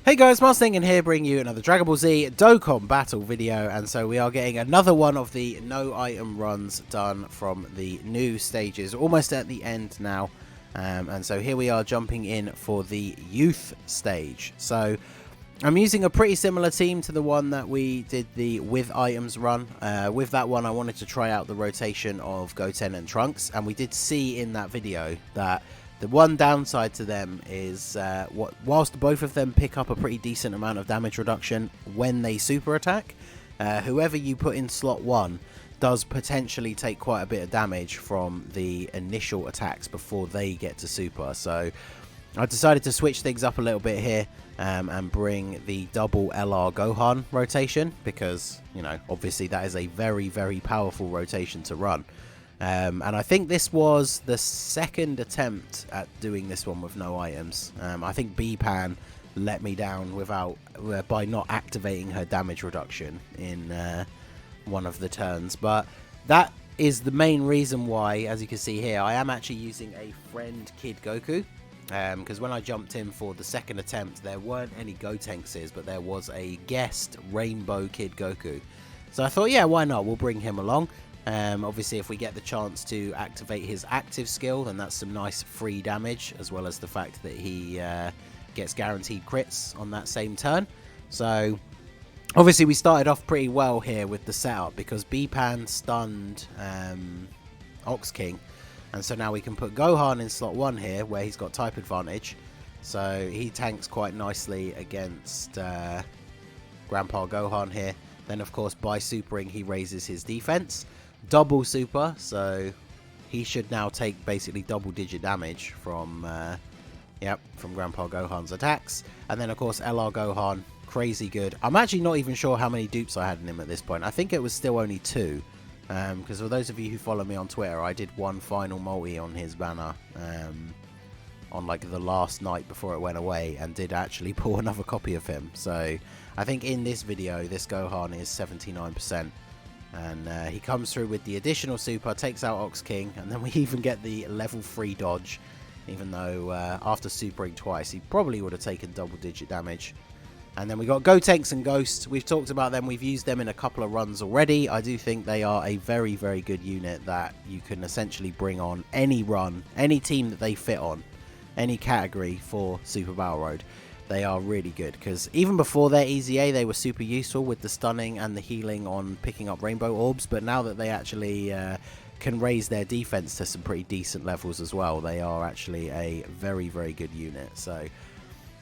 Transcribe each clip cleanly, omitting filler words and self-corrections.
Hey guys, Mustang here, bringing you another Dragon Ball Z Dokkan battle video, and so we are getting another one of the no item runs done from the new stages, almost at the end now, and so here we are jumping in for the youth stage. So I'm using a pretty similar team to the one that we did the with items run. With that one I wanted to try out the rotation of Goten and Trunks, and we did see in that video that the one downside to them is whilst both of them pick up a pretty decent amount of damage reduction when they super attack, whoever you put in slot 1 does potentially take quite a bit of damage from the initial attacks before they get to super. So I decided to switch things up a little bit here and bring the double LR Gohan rotation because, you know, obviously that is a very, very powerful rotation to run. And I think this was the second attempt at doing this one with no items. I think B-Pan let me down by not activating her damage reduction in one of the turns. But that is the main reason why, as you can see here, I am actually using a friend Kid Goku. Because when I jumped in for the second attempt, there weren't any Gotenks, but there was a guest Rainbow Kid Goku. So I thought, yeah, why not? We'll bring him along. Obviously, if we get the chance to activate his active skill, then that's some nice free damage, as well as the fact that he gets guaranteed crits on that same turn. So obviously we started off pretty well here with the setup because B-Pan stunned Ox King, and so now we can put Gohan in slot 1 here where he's got type advantage, so he tanks quite nicely against Grandpa Gohan here. Then of course by supering he raises his defense, double super, so he should now take basically double digit damage from Grandpa Gohan's attacks. And then of course LR Gohan, crazy good. I'm actually not even sure how many dupes I had in him at this point. I think it was still only 2, because for those of you who follow me on Twitter, I did one final multi on his banner on like the last night before it went away, and did actually pull another copy of him. So I think in this video this Gohan is 79%, and he comes through with the additional super, takes out Ox King, and then we even get the level 3 dodge, even though after supering twice he probably would have taken double digit damage. And then we got Gotenks and Ghosts. We've talked about them, we've used them in a couple of runs already. I do think they are a very, very good unit that you can essentially bring on any run, any team that they fit on, any category for Super Battle Road. They are really good, because even before their EZA they were super useful with the stunning and the healing on picking up rainbow orbs, but now that they actually can raise their defense to some pretty decent levels as well, they are actually a very, very good unit. So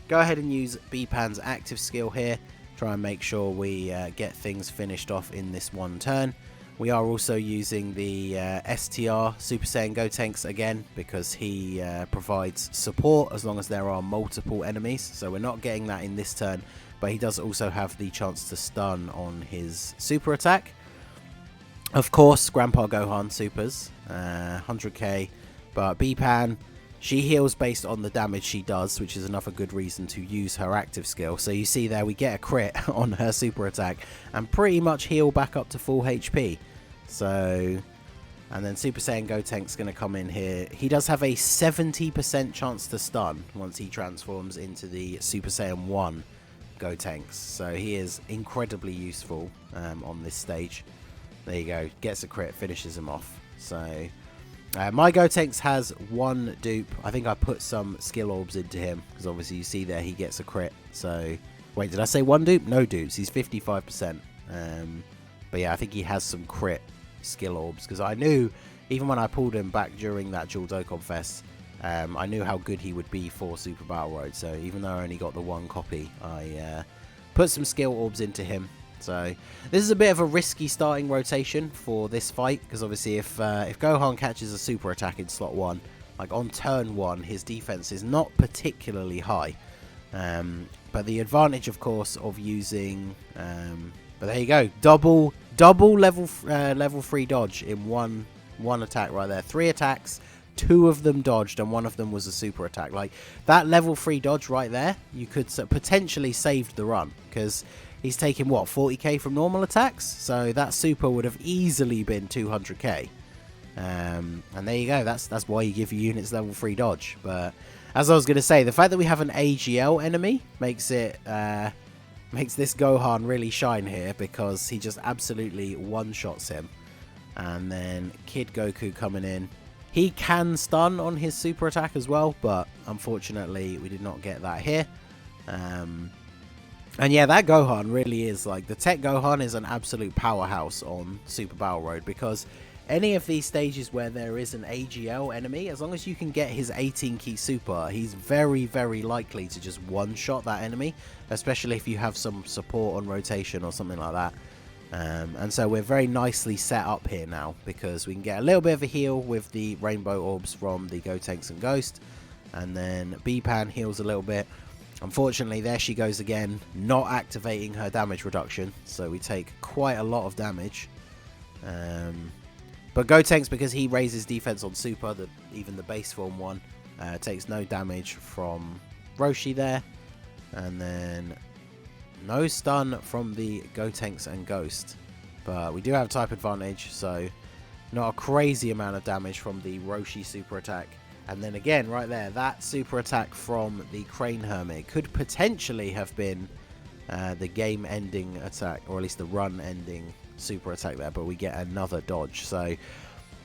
go ahead and use B-Pan's active skill here, try and make sure we get things finished off in this one turn. We are also using the STR Super Saiyan Gotenks again, because he provides support as long as there are multiple enemies. So we're not getting that in this turn, but he does also have the chance to stun on his super attack. Of course, Grandpa Gohan supers, 100k, but B-Pan, she heals based on the damage she does, which is another good reason to use her active skill. So you see there, we get a crit on her super attack and pretty much heal back up to full HP. So, and then Super Saiyan Gotenks going to come in here. He does have a 70% chance to stun once he transforms into the Super Saiyan 1 Gotenks. So he is incredibly useful on this stage. There you go, gets a crit, finishes him off. So my Gotenks has 1 dupe. I think I put some skill orbs into him, because obviously you see there he gets a crit. So, wait, did I say 1 dupe? No dupes, he's 55%. But yeah, I think he has some crit skill orbs, because I knew, even when I pulled him back during that Dual Dokkan Fest, I knew how good he would be for Super Battle Road. So even though I only got the 1 copy, I put some skill orbs into him. So this is a bit of a risky starting rotation for this fight, because obviously if Gohan catches a super attack in slot 1, like on turn 1, his defense is not particularly high. But the advantage, of course, of using but there you go, double level 3 dodge in one attack right there. 3 attacks, 2 of them dodged, and 1 of them was a super attack. Like that level 3 dodge right there, you could potentially save the run, because he's taking, what, 40k from normal attacks? So that super would have easily been 200k. And there you go. That's why you give your units level 3 dodge. But as I was going to say, the fact that we have an AGL enemy makes it makes this Gohan really shine here, because he just absolutely one-shots him. And then Kid Goku coming in. He can stun on his super attack as well, but unfortunately we did not get that here. And yeah, that Gohan really is, like, the Tech Gohan is an absolute powerhouse on Super Battle Road, because any of these stages where there is an AGL enemy, as long as you can get his 18 key super, he's very, very likely to just one-shot that enemy, especially if you have some support on rotation or something like that. And so we're very nicely set up here now, because we can get a little bit of a heal with the rainbow orbs from the Gotenks and Ghost, and then B-Pan heals a little bit. Unfortunately, there she goes again, not activating her damage reduction, so we take quite a lot of damage. But Gotenks, because he raises defense on super, even the base form one, takes no damage from Roshi there. And then no stun from the Gotenks and Ghost. But we do have type advantage, so not a crazy amount of damage from the Roshi super attack. And then again, right there, that super attack from the Crane Hermit could potentially have been the game-ending attack, or at least the run-ending super attack there, but we get another dodge. So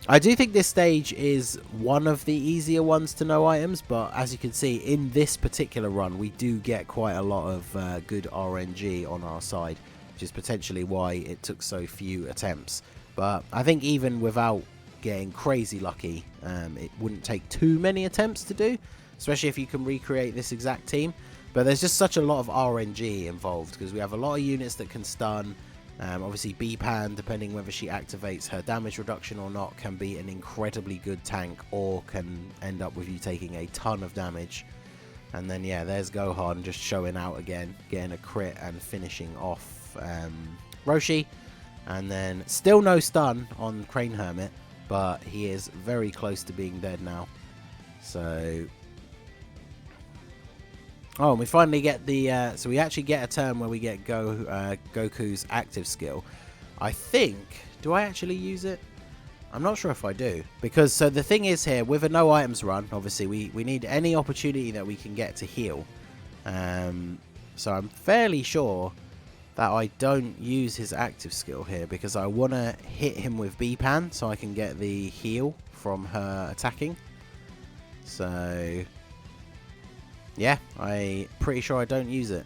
I do think this stage is one of the easier ones to know items, but as you can see, in this particular run, we do get quite a lot of good RNG on our side, which is potentially why it took so few attempts. But I think even without getting crazy lucky, it wouldn't take too many attempts to do, especially if you can recreate this exact team. But there's just such a lot of RNG involved, because we have a lot of units that can stun. Obviously B-Pan, depending whether she activates her damage reduction or not, can be an incredibly good tank, or can end up with you taking a ton of damage. And then yeah, there's Gohan just showing out again, getting a crit and finishing off Roshi. And then still no stun on Crane Hermit, but he is very close to being dead now. So, oh, and we finally get the so we actually get a turn where we get Goku's active skill. I think, do I actually use it? I'm not sure if I do, because so the thing is here, with a no items run, obviously we need any opportunity that we can get to heal. So I'm fairly sure that I don't use his active skill here, because I want to hit him with B-Pan so I can get the heal from her attacking. So yeah, I'm pretty sure I don't use it.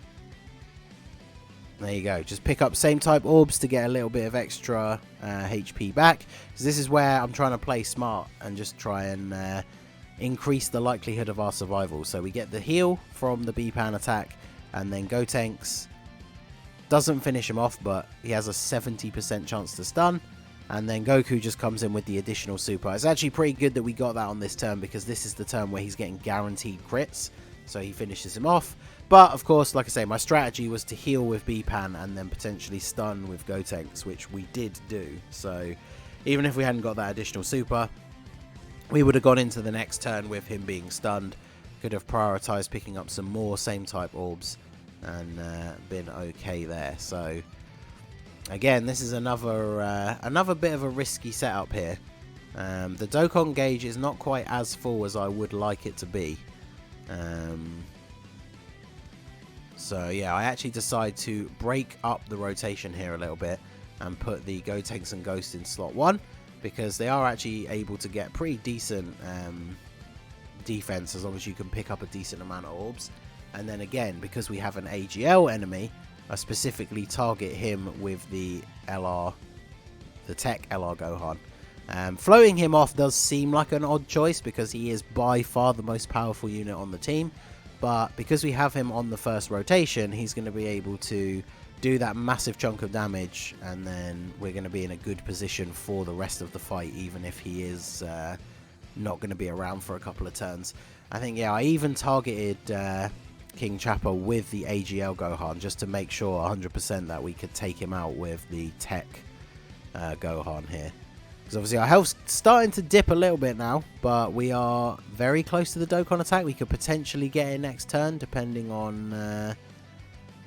There you go. Just pick up same type orbs to get a little bit of extra HP back. Because this is where I'm trying to play smart and just try and increase the likelihood of our survival. So we get the heal from the B-Pan attack, and then Gotenks doesn't finish him off, but he has a 70% chance to stun. And then Goku just comes in with the additional super. It's actually pretty good that we got that on this turn, because this is the turn where he's getting guaranteed crits. So he finishes him off. But of course, like I say, my strategy was to heal with B-Pan and then potentially stun with Gotenks, which we did do. So even if we hadn't got that additional super, we would have gone into the next turn with him being stunned. Could have prioritized picking up some more same type orbs and been okay there. So again, this is another bit of a risky setup here. The Dokkan gauge is not quite as full as I would like it to be. So yeah, I actually decide to break up the rotation here a little bit and put the Gotenks and Ghost in slot 1, because they are actually able to get pretty decent defense as long as you can pick up a decent amount of orbs. And then again, because we have an AGL enemy, I specifically target him with the LR, the Tech LR Gohan. Floating him off does seem like an odd choice, because he is by far the most powerful unit on the team. But because we have him on the first rotation, he's going to be able to do that massive chunk of damage, and then we're going to be in a good position for the rest of the fight, even if he is not going to be around for a couple of turns. I think, yeah, I even targeted King Chopper with the AGL Gohan just to make sure 100% that we could take him out with the Tech Gohan here. Because obviously our health's starting to dip a little bit now, but we are very close to the Dokkan attack. We could potentially get it next turn, depending on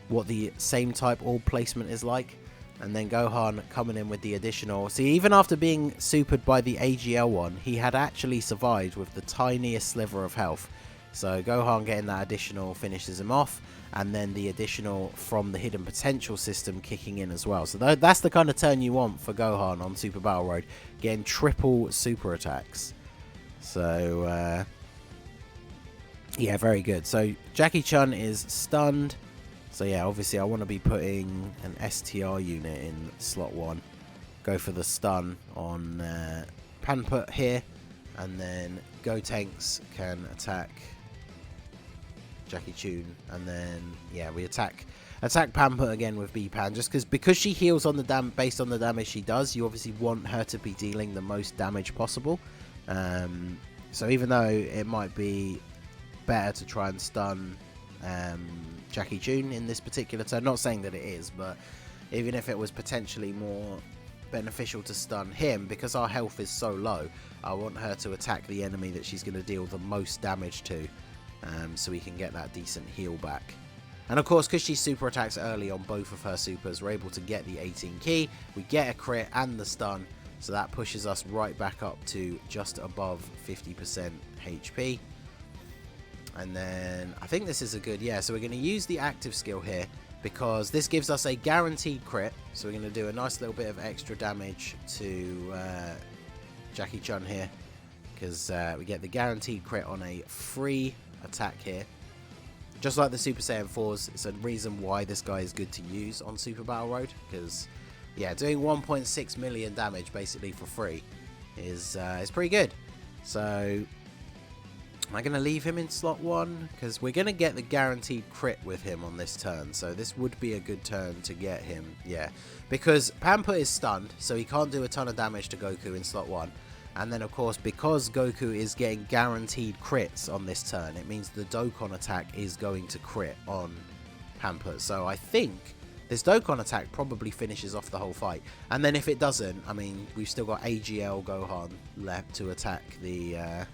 what the same type orb placement is like. And then Gohan coming in with the additional. See, even after being supered by the AGL one, he had actually survived with the tiniest sliver of health. So Gohan getting that additional finishes him off, and then the additional from the hidden potential system kicking in as well. So that's the kind of turn you want for Gohan on Super Battle Road, getting triple super attacks. So yeah, very good. So Jackie Chun is stunned. So yeah, obviously I want to be putting an STR unit in slot 1. Go for the stun on Panput here, and then Gotenks can attack Jackie Chun, and then yeah, we attack Panput again with B-Pan, just because she heals on the based on the damage she does. You obviously want her to be dealing the most damage possible. So even though it might be better to try and stun Jackie Chun in this particular turn, not saying that it is, but even if it was potentially more beneficial to stun him, because our health is so low, I want her to attack the enemy that she's going to deal the most damage to, so we can get that decent heal back. And of course, because she super attacks early on both of her supers, we're able to get the 18 key, we get a crit and the stun, so that pushes us right back up to just above 50% HP. And then I think this is a good, yeah, so we're going to use the active skill here, because this gives us a guaranteed crit. So we're going to do a nice little bit of extra damage to Jackie Chun here, because we get the guaranteed crit on a free attack here. Just like the Super Saiyan 4s, it's a reason why this guy is good to use on Super Battle Road, because yeah, doing 1.6 million damage basically for free is pretty good. So am I going to leave him in slot 1? Because we're going to get the guaranteed crit with him on this turn. So this would be a good turn to get him. Yeah. Because Panput is stunned, so he can't do a ton of damage to Goku in slot 1. And then, of course, because Goku is getting guaranteed crits on this turn, it means the Dokkan attack is going to crit on Panput. So I think this Dokkan attack probably finishes off the whole fight. And then if it doesn't, I mean, we've still got AGL Gohan left to attack the...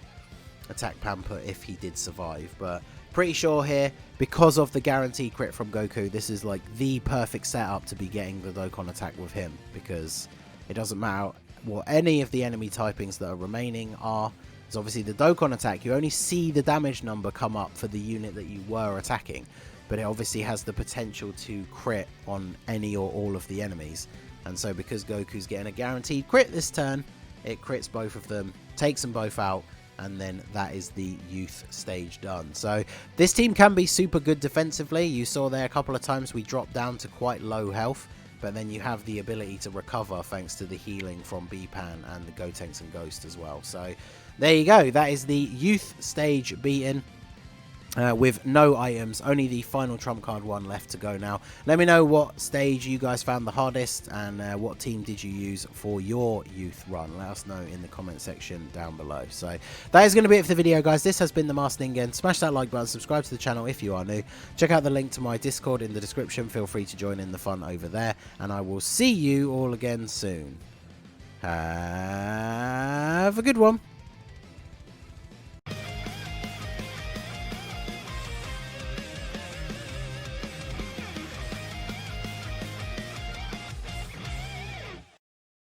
attack Panput if he did survive. But pretty sure here, because of the guaranteed crit from Goku, this is like the perfect setup to be getting the Dokkan attack with him, because it doesn't matter what any of the enemy typings that are remaining are. It's obviously the Dokkan attack, you only see the damage number come up for the unit that you were attacking, but it obviously has the potential to crit on any or all of the enemies. And so because Goku's getting a guaranteed crit this turn, it crits both of them, takes them both out, and then that is the youth stage done. So this team can be super good defensively. You saw there a couple of times we dropped down to quite low health, but then you have the ability to recover thanks to the healing from B-Pan and the Gotenks and Ghost as well. So there you go. That is the youth stage beaten. With no items, only the final trump card one left to go now. Let me know what stage you guys found the hardest, and what team did you use for your youth run. Let us know in the comment section down below. So that is going to be it for the video, guys. This has been the Master Ningen. Smash that like button, subscribe to the channel if you are new. Check out the link to my Discord in the description. Feel free to join in the fun over there, and I will see you all again soon. Have a good one.